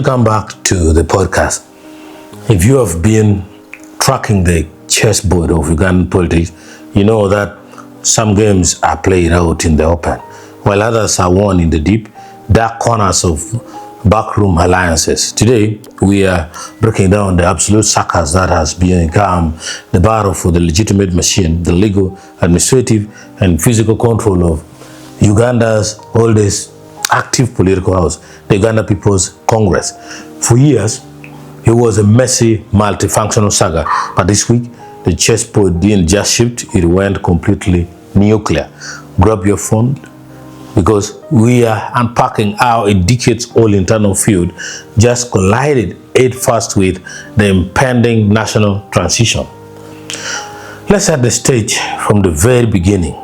Welcome back to the podcast. If you have been tracking the chessboard of Ugandan politics, you know that some games are played out in the open, while others are won in the deep, dark corners of backroom alliances. Today, we are breaking down the absolute circus that has become the battle for the legitimate machine, the legal, administrative, and physical control of Uganda's oldest active political house, the Uganda People's Congress. For years, it was a messy, multifunctional saga, but this week, the chessboard didn't just shift, it went completely nuclear. Grab your phone, because we are unpacking how a decades-old internal feud just collided head first with the impending national transition. Let's set the stage from the very beginning.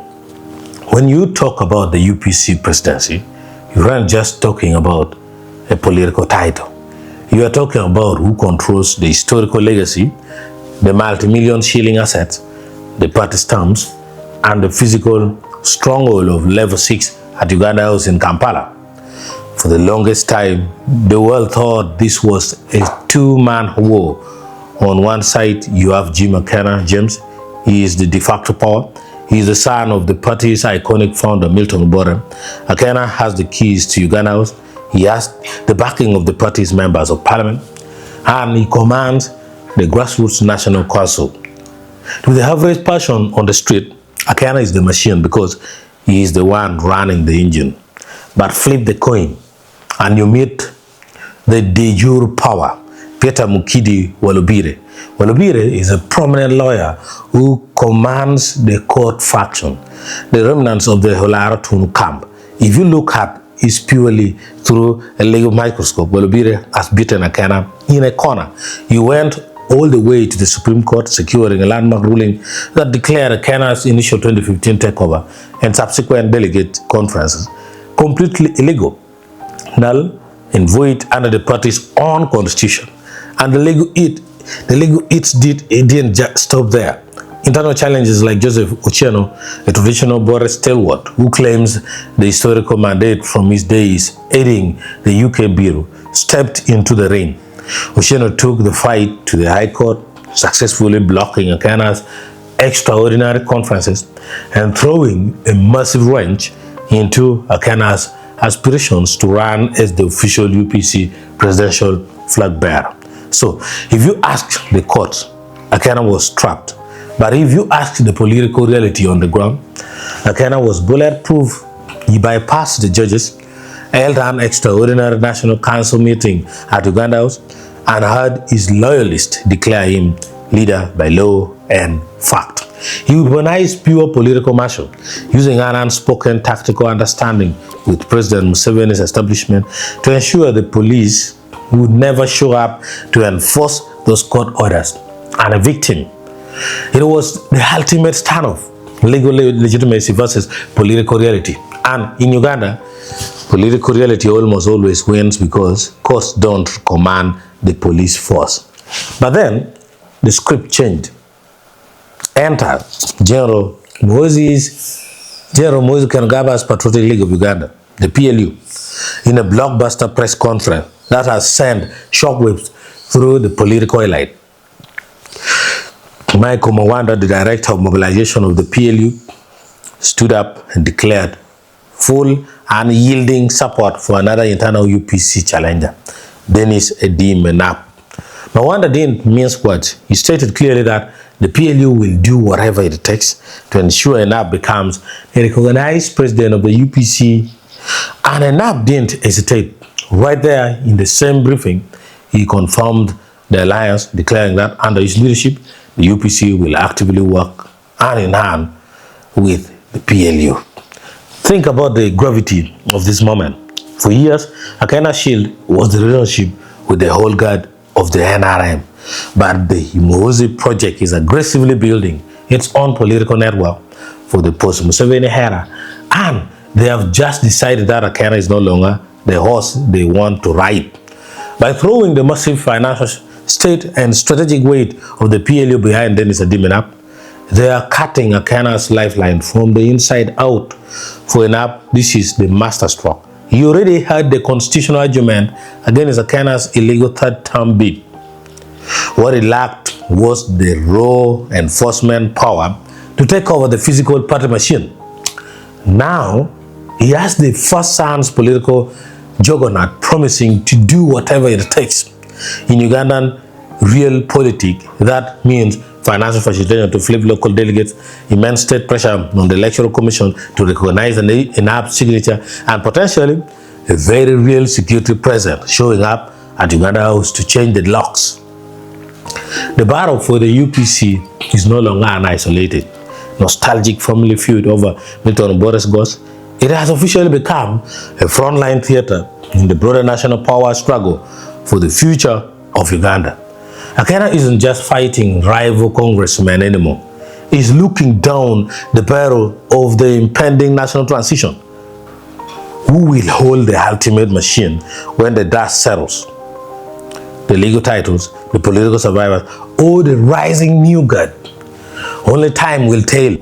When you talk about the UPC presidency, you aren't just talking about a political title. You are talking about who controls the historical legacy, the multi-million shilling assets, the party stamps, and the physical stronghold of Level 6 at Uganda House in Kampala. For the longest time, the world thought this was a two-man war. On one side, you have Akena James. He is the de facto power. He is the son of the party's iconic founder, Milton Obote. Akena has the keys to Uganda House. He has the backing of the party's members of parliament, and he commands the grassroots national council. To the average person on the street, Akena is the machine because he is the one running the engine. But flip the coin, and you meet the de jure power, Peter Mukidi Walubire. Walubire is a prominent lawyer who commands the court faction, the remnants of the Holarotun camp. If you look at it purely through a legal microscope, Walubire has beaten Akena in a corner. He went all the way to the Supreme Court, securing a landmark ruling that declared Akena's initial 2015 takeover and subsequent delegate conferences completely illegal, null, and void under the party's own constitution. And the legal hits didn't just stop there. Internal challenges like Joseph Ochieno, a traditional Boris stalwart who claims the historical mandate from his days aiding the UK Bureau, stepped into the ring. Ochieno took the fight to the High Court, successfully blocking Akena's extraordinary conferences and throwing a massive wrench into Akena's aspirations to run as the official UPC presidential flag bearer. So, if you ask the court, Akena was trapped. But if you ask the political reality on the ground, Akena was bulletproof. He bypassed the judges, held an extraordinary national council meeting at Uganda House, and had his loyalists declare him leader by law and fact. He weaponized pure political muscle, using an unspoken tactical understanding with President Museveni's establishment to ensure the police would never show up to enforce those court orders and evict him. It was the ultimate standoff, legal legitimacy versus political reality. And in Uganda, political reality almost always wins because courts don't command the police force. But then, the script changed. Enter General Muhoozi Kainerugab's Patriotic League of Uganda, the PLU, in a blockbuster press conference that has sent shockwaves through the political elite. Michael Mwanda, the director of mobilization of the PLU, stood up and declared full and yielding support for another internal UPC challenger, Dennis Edim Enap. Mwanda didn't mince words. He stated clearly that the PLU will do whatever it takes to ensure Enap becomes a recognized president of the UPC. And Enap didn't hesitate. Right there in the same briefing, he confirmed the alliance, declaring that under his leadership, the UPC will actively work hand in hand with the PLU. Think about the gravity of this moment. For years, Akena's shield was the relationship with the whole guard of the NRM. But the Muhoozi project is aggressively building its own political network for the post-Museveni era. And they have just decided that Akena is no longer the horse they want to ride. By throwing the massive financial, state and strategic weight of the PLU behind Dennis Edim Enap, they are cutting Akena's lifeline from the inside out. For Enap, this is the masterstroke. You already heard the constitutional argument against Akena's illegal third-term bid. What it lacked was the raw enforcement power to take over the physical party machine. Now, he has the first son's political juggernaut promising to do whatever it takes. In Ugandan real politics, that means financial facilitation to flip local delegates, immense state pressure on the electoral commission to recognize an enough signature, and potentially a very real security presence showing up at Uganda House to change the locks. The battle for the UPC is no longer an isolated, nostalgic family feud over Milton Boris Ghost. It has officially become a frontline theater in the broader national power struggle for the future of Uganda. Akena isn't just fighting rival congressmen anymore. He's looking down the barrel of the impending national transition. Who will hold the ultimate machine when the dust settles? The legal titles, the political survivors, or the rising new guard? Only time will tell.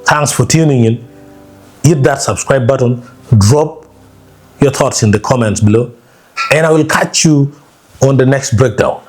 Thanks for tuning in. Hit that subscribe button, drop your thoughts in the comments below, and I will catch you on the next breakdown.